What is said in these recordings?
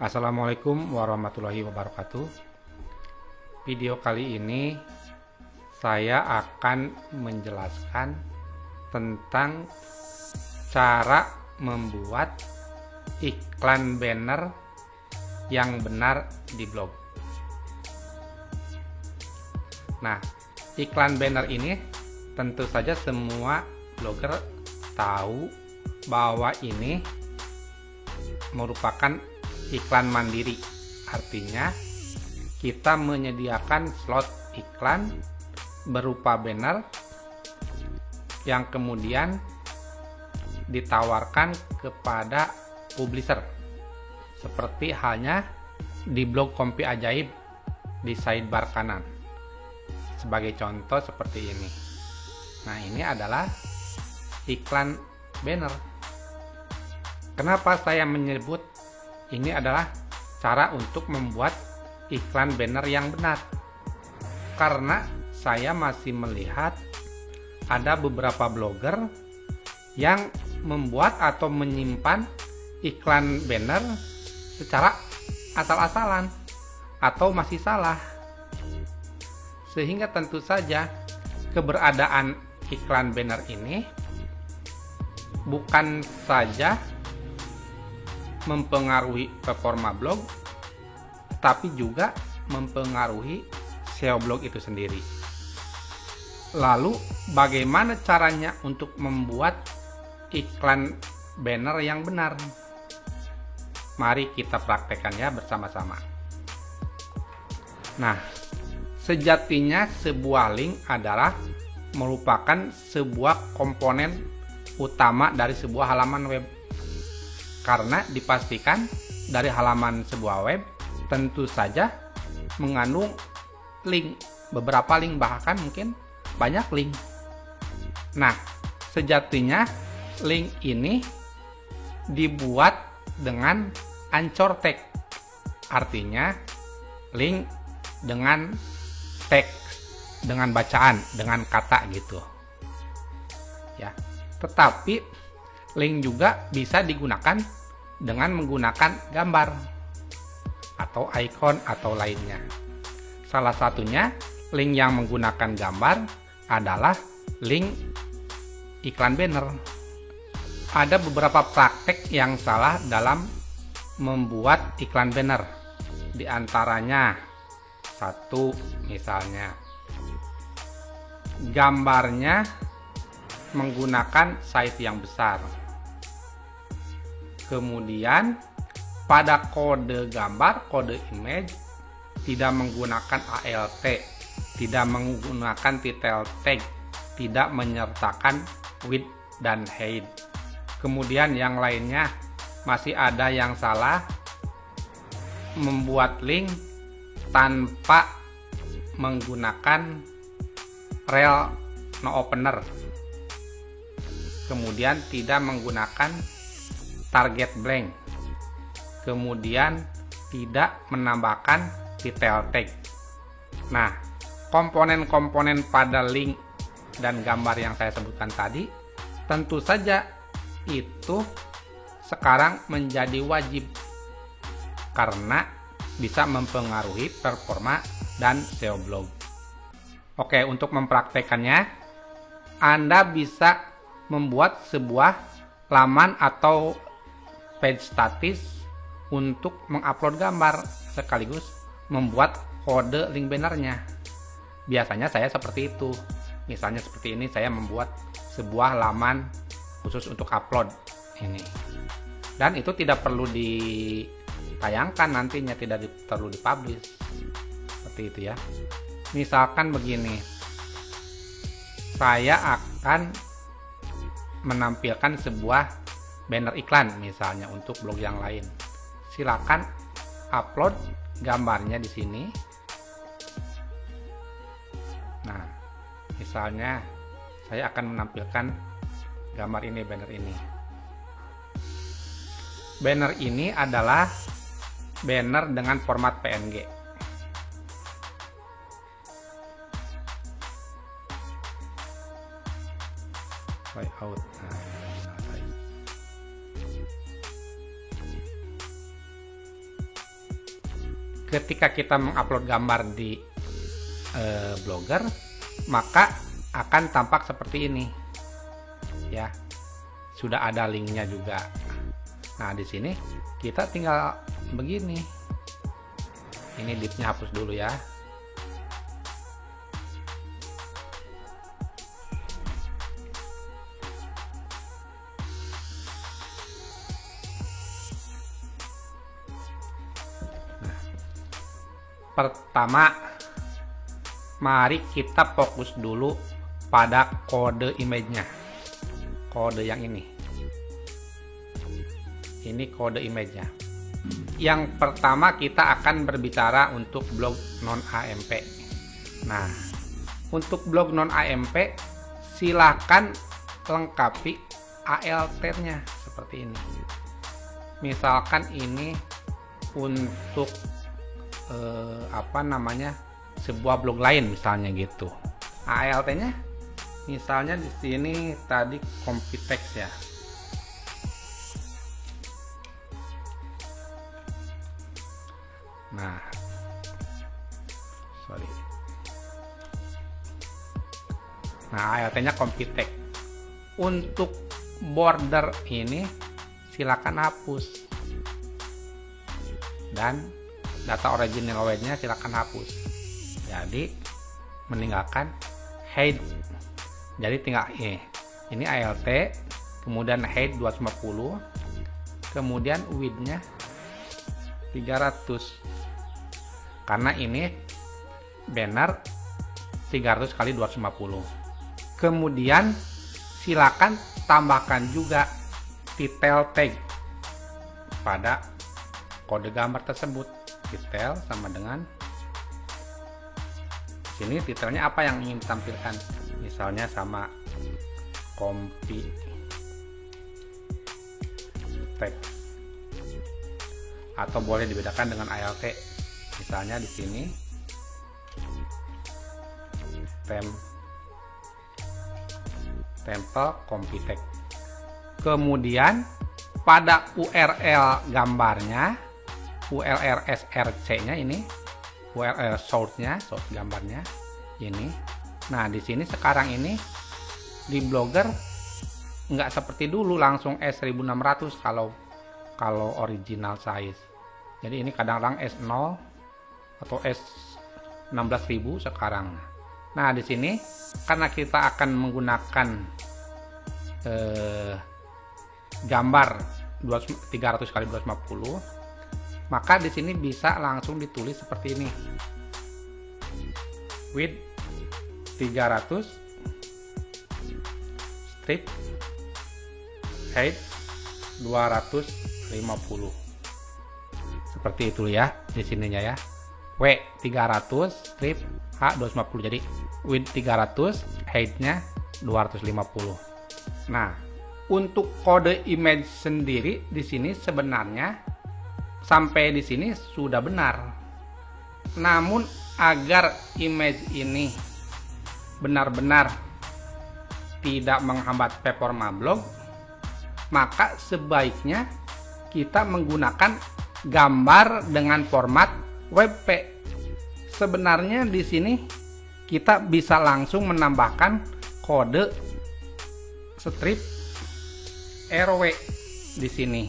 Assalamualaikum warahmatullahi wabarakatuh. Video kali ini saya akan menjelaskan tentang cara membuat iklan banner yang benar di blog. Nah, iklan banner ini tentu saja semua blogger tahu bahwa ini merupakan iklan mandiri, artinya kita menyediakan slot iklan berupa banner yang kemudian ditawarkan kepada publisher, seperti halnya di blog Kompi Ajaib di sidebar kanan. Sebagai contoh seperti ini. Nah, ini adalah iklan banner. Kenapa saya menyebut ini adalah cara untuk membuat iklan banner yang benar? Karena saya masih melihat ada beberapa blogger yang membuat atau menyimpan iklan banner secara asal-asalan atau masih salah. Sehingga tentu saja keberadaan iklan banner ini bukan saja mempengaruhi performa blog, tapi juga mempengaruhi SEO blog itu sendiri. Lalu, bagaimana caranya untuk membuat iklan banner yang benar? Mari kita praktekkan ya bersama-sama. Nah, sejatinya sebuah link adalah merupakan sebuah komponen utama dari sebuah halaman web. Karena dipastikan dari halaman sebuah web tentu saja mengandung link, beberapa link, bahkan mungkin banyak link. Nah, sejatinya link ini dibuat dengan anchor tag, artinya link dengan teks, dengan bacaan, dengan kata gitu ya. Tetapi link juga bisa digunakan dengan menggunakan gambar atau icon atau lainnya. Salah satunya link yang menggunakan gambar adalah link iklan banner. Ada beberapa praktek yang salah dalam membuat iklan banner. Di antaranya, satu, misalnya gambarnya menggunakan size yang besar. Kemudian pada kode gambar, kode image tidak menggunakan ALT, tidak menggunakan title tag, tidak menyertakan width dan height. Kemudian yang lainnya masih ada yang salah, membuat link tanpa menggunakan rel no opener. Kemudian tidak menggunakan target blank, kemudian tidak menambahkan title tag. Nah, komponen-komponen pada link dan gambar yang saya sebutkan tadi tentu saja itu sekarang menjadi wajib karena bisa mempengaruhi performa dan SEO blog. Oke, untuk mempraktekannya, Anda bisa membuat sebuah laman atau page statis untuk mengupload gambar sekaligus membuat kode link bannernya. Biasanya saya seperti itu. Misalnya seperti ini, saya membuat sebuah laman khusus untuk upload ini. Dan itu tidak perlu ditayangkan nantinya, tidak perlu dipublish. Seperti itu ya. Misalkan begini. Saya akan menampilkan sebuah banner iklan misalnya untuk blog yang lain. Silakan upload gambarnya di sini. Nah, misalnya saya akan menampilkan gambar ini, banner ini. Banner ini adalah banner dengan format PNG. Layout. Nah, ketika kita mengupload gambar di Blogger, maka akan tampak seperti ini ya. Sudah ada linknya juga. Nah, di sini kita tinggal begini. Ini div-nya hapus dulu ya. Nah, pertama, mari kita fokus dulu pada kode image-nya. Kode yang ini. Ini kode image-nya. Yang pertama kita akan berbicara untuk blog non-AMP. Nah, untuk blog non-AMP silakan lengkapi ALT-nya seperti ini. Misalkan ini untuk sebuah blog lain misalnya gitu. ALT-nya misalnya di sini tadi Compitex ya. Nah, ALT-nya Compitex. Untuk border ini silakan hapus. Dan data original weight-nya silakan hapus. Jadi meninggalkan height. Jadi tinggal ini ALT, kemudian height 250, kemudian width-nya 300. Karena ini banner 300 kali 250. Kemudian silakan tambahkan juga detail tag pada kode gambar tersebut. Detail sama dengan sini detailnya apa yang ingin ditampilkan. Misalnya sama Compitex. Atau boleh dibedakan dengan ALT. Misalnya di sini template Compitex. Kemudian pada URL gambarnya, URL src-nya ini, URL source-nya, source gambarnya ini. Nah, di sini sekarang ini di Blogger nggak seperti dulu langsung S1600 kalau original size. Jadi ini kadang-kadang S0 atau S16000 sekarang. Nah, di sini karena kita akan menggunakan gambar 300 kali 250, maka di sini bisa langsung ditulis seperti ini. Width 300, strip, height 250. Seperti itu ya di sininya ya. W 300, strip, H 250. Jadi width 300, height-nya 250. Nah, untuk kode image sendiri di sini sebenarnya sampai di sini sudah benar. Namun agar image ini benar-benar tidak menghambat performa blog, maka sebaiknya kita menggunakan gambar dengan format WebP. Sebenarnya di sini kita bisa langsung menambahkan kode strip RW di sini.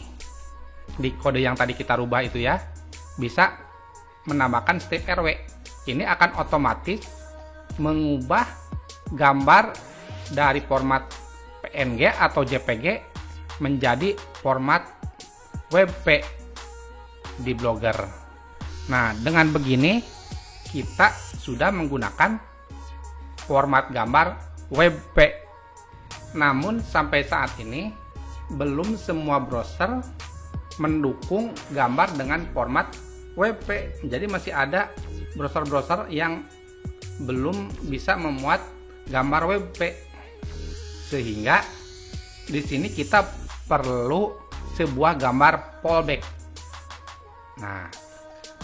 Di kode yang tadi kita rubah itu ya, bisa menambahkan strip RW. Ini akan otomatis mengubah gambar dari format PNG atau JPG menjadi format WebP di Blogger. Nah, dengan begini kita sudah menggunakan format gambar WebP. Namun sampai saat ini belum semua browser mendukung gambar dengan format WebP. Jadi masih ada browser-browser yang belum bisa memuat gambar WebP. Sehingga di sini kita perlu sebuah gambar fallback. Nah,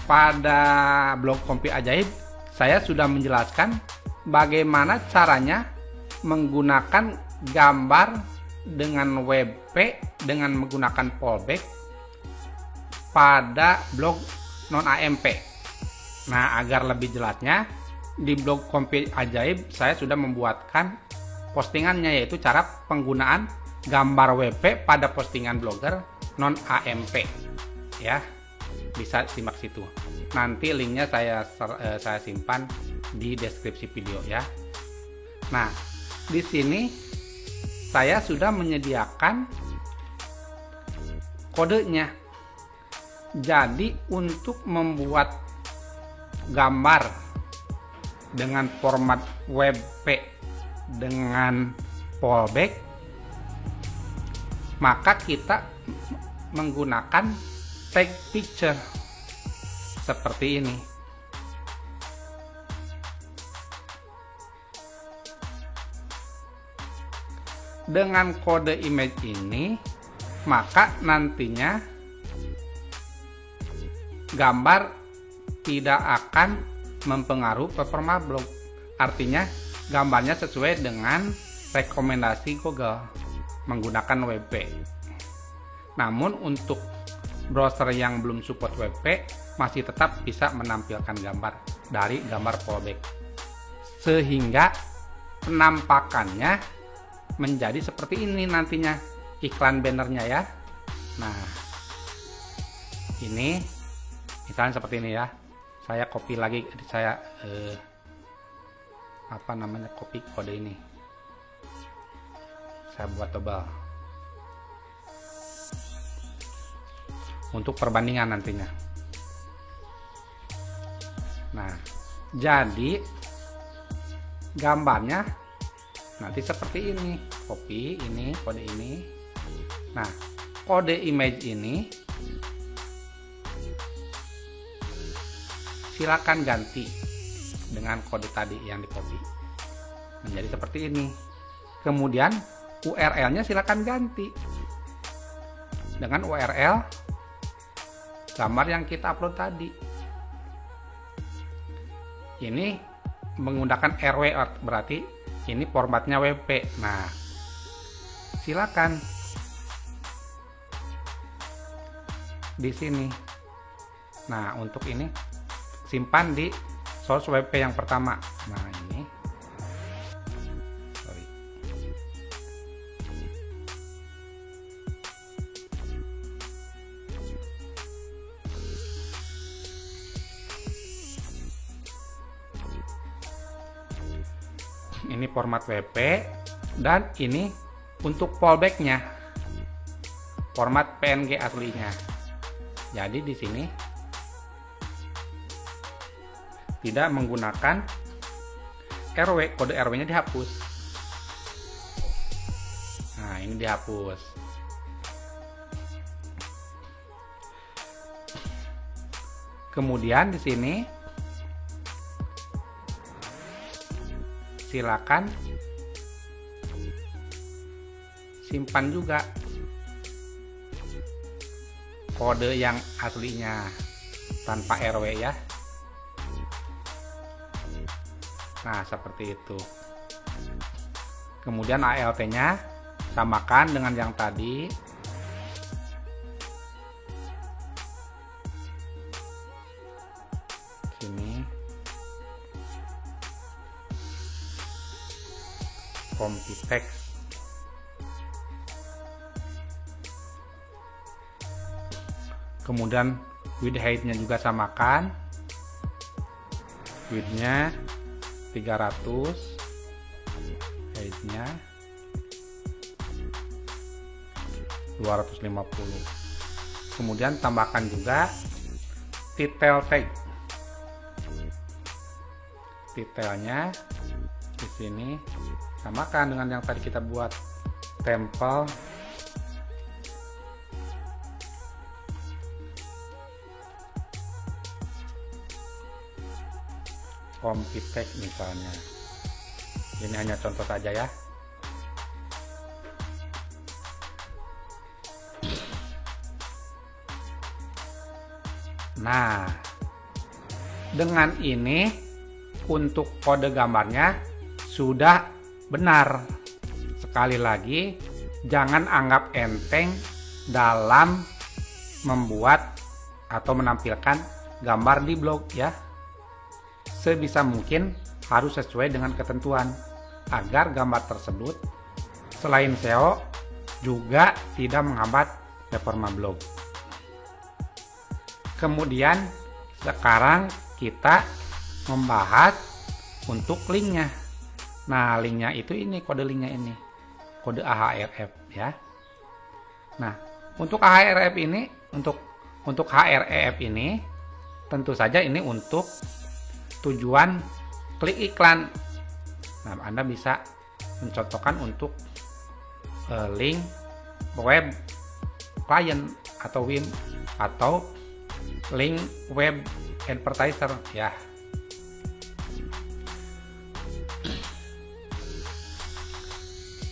pada blog Kompi Ajaib saya sudah menjelaskan bagaimana caranya menggunakan gambar dengan WebP dengan menggunakan fallback pada blog non AMP. Nah, agar lebih jelasnya, di blog Kompi Ajaib saya sudah membuatkan postingannya, yaitu cara penggunaan gambar WP pada postingan blogger non AMP. Ya, bisa simak situ. Nanti linknya saya simpan di deskripsi video ya. Nah, di sini saya sudah menyediakan kodenya. Jadi untuk membuat gambar dengan format WP dengan fallback, maka kita menggunakan tag picture seperti ini. Dengan kode image ini, maka nantinya gambar tidak akan mempengaruhi performa blog. Artinya gambarnya sesuai dengan rekomendasi Google menggunakan WP. Namun untuk browser yang belum support WP masih tetap bisa menampilkan gambar dari gambar fallback, sehingga penampakannya menjadi seperti ini nantinya iklan bannernya ya. Nah, ini misalnya seperti ini ya. Saya copy lagi, saya copy kode ini, saya buat tebal untuk perbandingan nantinya. Nah, jadi gambarnya nanti seperti ini, copy ini, kode ini. Nah, kode image ini silakan ganti dengan kode tadi yang di copy menjadi seperti ini. Kemudian URL-nya silakan ganti dengan URL gambar yang kita upload tadi. Ini menggunakan RW, berarti ini formatnya WP. Nah, silakan di sini. Nah, untuk ini simpan di source WP yang pertama. Nah, ini ini format WP, dan ini untuk fallbacknya format PNG aslinya. Jadi di sini tidak menggunakan RW, kode RW-nya dihapus. Nah, ini dihapus. Kemudian di sini silakan simpan juga kode yang aslinya tanpa RW ya. Nah, seperti itu. Kemudian ALT-nya samakan dengan yang tadi. Sini. Kompi text. Kemudian width height-nya juga samakan. Width-nya 300, height-nya 250. Kemudian tambahkan juga title tag. Detailnya di sini samakan dengan yang tadi kita buat, tempel Kompi text misalnya. Ini hanya contoh saja ya. Nah, dengan ini untuk kode gambarnya sudah benar. Sekali lagi, jangan anggap enteng dalam membuat atau menampilkan gambar di blog ya. sebisa mungkin harus sesuai dengan ketentuan agar gambar tersebut selain SEO juga tidak menghambat performa blog. Kemudian sekarang kita membahas untuk linknya. Nah, linknya itu ini, kode linknya ini, kode ahref ya. Nah, untuk ahref ini, untuk href ini, tentu saja ini untuk tujuan klik iklan. Nah, Anda bisa mencontohkan untuk link web client atau WIM atau link web advertiser ya.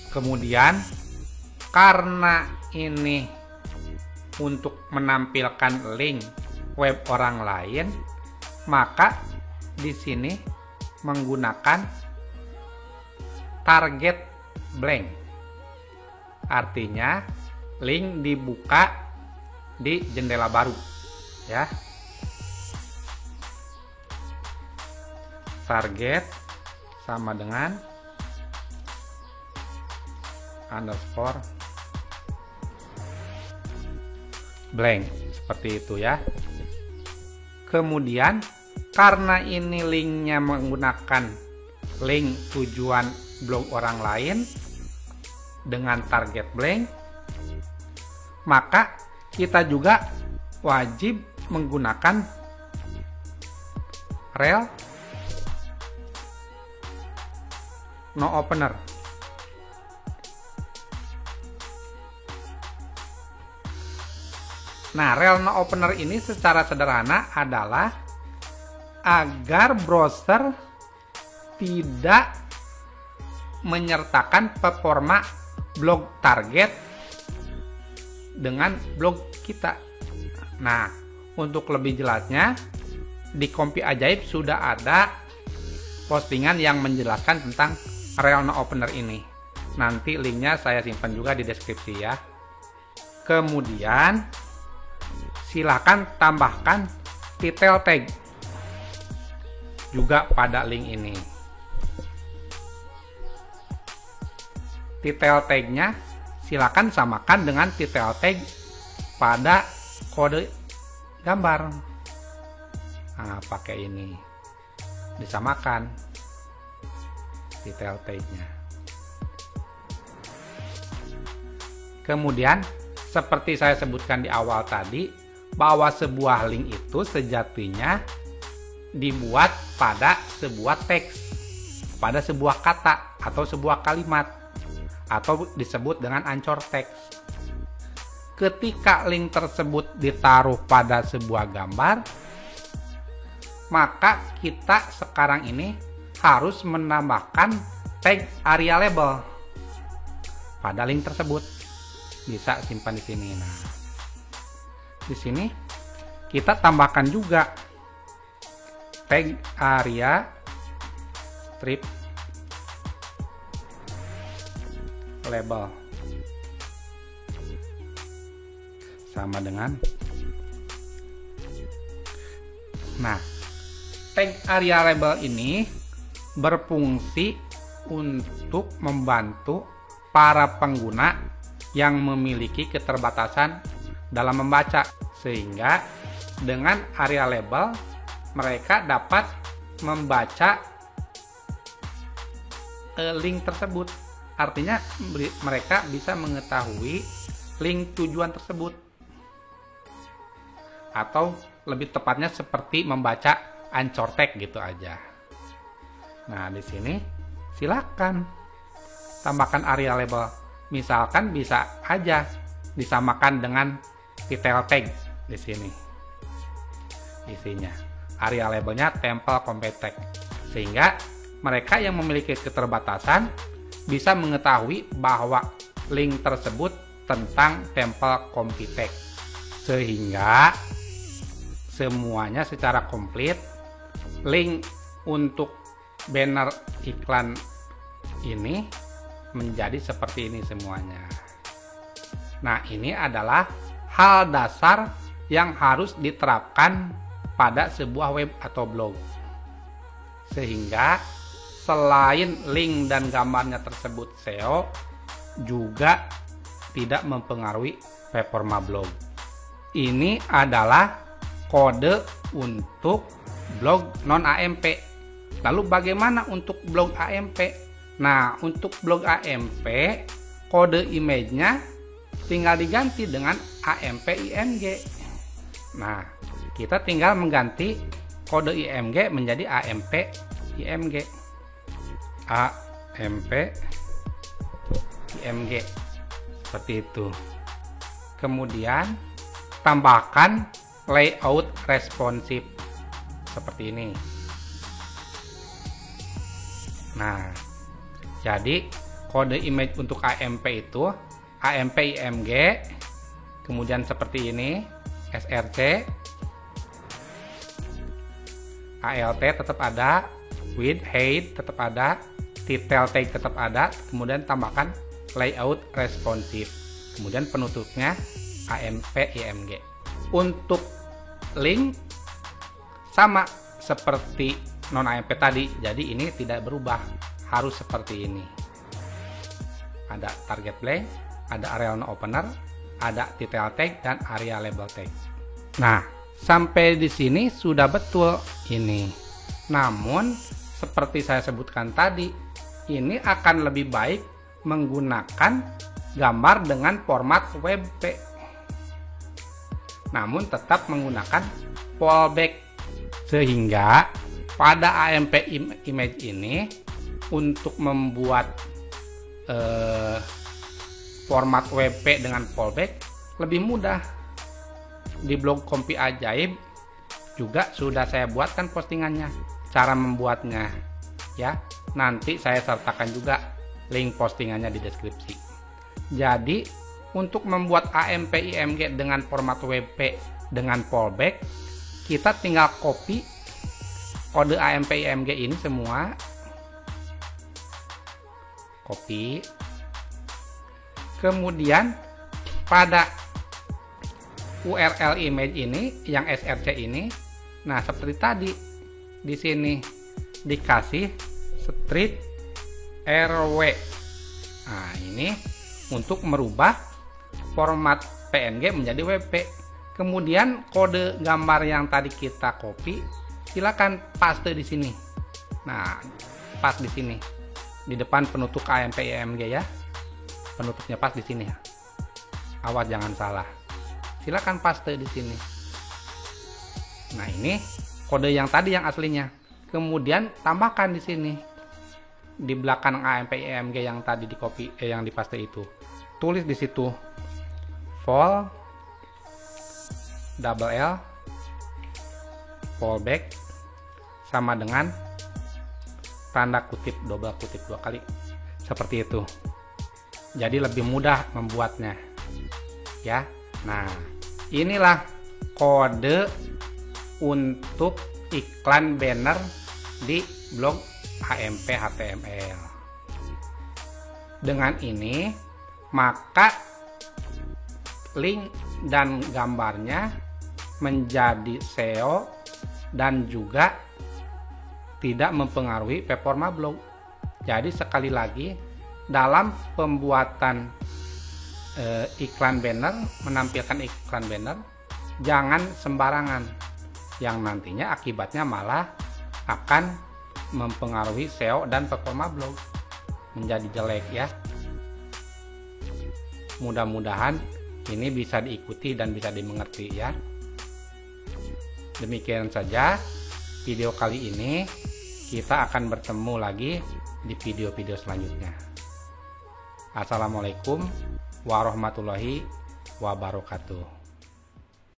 Kemudian karena ini untuk menampilkan link web orang lain, maka di sini menggunakan target blank. Artinya link dibuka di jendela baru ya. Target sama dengan underscore blank, seperti itu ya. Kemudian karena ini linknya menggunakan link tujuan blog orang lain dengan target blank, maka kita juga wajib menggunakan rel no opener. Nah, rel no opener ini secara sederhana adalah agar browser tidak menyertakan performa blog target dengan blog kita. Nah, untuk lebih jelasnya di Kompi Ajaib sudah ada postingan yang menjelaskan tentang rel no opener ini. Nanti linknya saya simpan juga di deskripsi ya. Kemudian silakan tambahkan title tag juga pada link ini. Title tagnya silakan samakan dengan title tag pada kode gambar. Nah, pakai ini disamakan title tagnya. Kemudian seperti saya sebutkan di awal tadi, bahwa sebuah link itu sejatinya dibuat pada sebuah teks, pada sebuah kata atau sebuah kalimat, atau disebut dengan anchor text. Ketika link tersebut ditaruh pada sebuah gambar, maka kita sekarang ini harus menambahkan tag area label pada link tersebut. Bisa simpan di sini. Nah, di sini kita tambahkan juga tag area strip label sama dengan. Nah, tag area label ini berfungsi untuk membantu para pengguna yang memiliki keterbatasan dalam membaca, sehingga dengan area label mereka dapat membaca link tersebut. Artinya mereka bisa mengetahui link tujuan tersebut, atau lebih tepatnya seperti membaca anchor tag gitu aja. Nah, di sini silakan tambahkan area label. Misalkan bisa aja disamakan dengan title tag di sini. Isinya area labelnya tempel Kompi Tag, sehingga mereka yang memiliki keterbatasan bisa mengetahui bahwa link tersebut tentang tempel Kompi Tag, sehingga semuanya secara komplit. Link untuk banner iklan ini menjadi seperti ini semuanya. Nah, ini adalah hal dasar yang harus diterapkan pada sebuah web atau blog. Sehingga selain link dan gambarnya tersebut SEO, juga tidak mempengaruhi performa blog. Ini adalah kode untuk blog non AMP. Lalu bagaimana untuk blog AMP? Nah, untuk blog AMP, kode image-nya tinggal diganti dengan AMP IMG. Nah, kita tinggal mengganti kode IMG menjadi AMP IMG. AMP IMG. Seperti itu. Kemudian tambahkan layout responsif seperti ini. Nah, jadi kode image untuk AMP itu AMP IMG, kemudian seperti ini, SRC, ALT tetap ada, width, height tetap ada, title tag tetap ada, kemudian tambahkan layout responsif, kemudian penutupnya AMP IMG. Untuk link sama seperti non AMP tadi, jadi ini tidak berubah, harus seperti ini. Ada target blank, ada area opener, ada title tag dan area label tag. Nah, sampai di sini sudah betul ini. Namun seperti saya sebutkan tadi, ini akan lebih baik menggunakan gambar dengan format WebP. Namun tetap menggunakan fallback, sehingga pada AMP image ini untuk membuat format WP dengan fallback lebih mudah. Di blog Kompi Ajaib juga sudah saya buatkan postingannya, cara membuatnya ya. Nanti saya sertakan juga link postingannya di deskripsi. Jadi untuk membuat AMP IMG dengan format WP dengan fallback, kita tinggal copy kode AMP IMG ini semua, copy. Kemudian pada URL image ini yang SRC ini, nah seperti tadi di sini dikasih street RW. Nah, ini untuk merubah format PNG menjadi WP. Kemudian kode gambar yang tadi kita copy, silakan paste di sini. Nah, pas di sini di depan penutup AMP IMG ya. Penutupnya pas di sini ya. Awas jangan salah. Silakan paste di sini. Nah, ini kode yang tadi yang aslinya. Kemudian tambahkan di sini. Di belakang AMP IMG yang tadi di copy yang dipaste itu. Tulis di situ fall double L fallback sama dengan tanda kutip double kutip 2 kali. Seperti itu. Jadi lebih mudah membuatnya ya. Nah, inilah kode untuk iklan banner di blog AMP HTML. Dengan ini maka link dan gambarnya menjadi SEO dan juga tidak mempengaruhi performa blog. Jadi sekali lagi, dalam pembuatan iklan banner, menampilkan iklan banner, jangan sembarangan, yang nantinya akibatnya malah akan mempengaruhi SEO dan performa blog menjadi jelek ya. Mudah-mudahan ini bisa diikuti dan bisa dimengerti ya. Demikian saja video kali ini. Kita akan bertemu lagi di video-video selanjutnya. Assalamualaikum warahmatullahi wabarakatuh.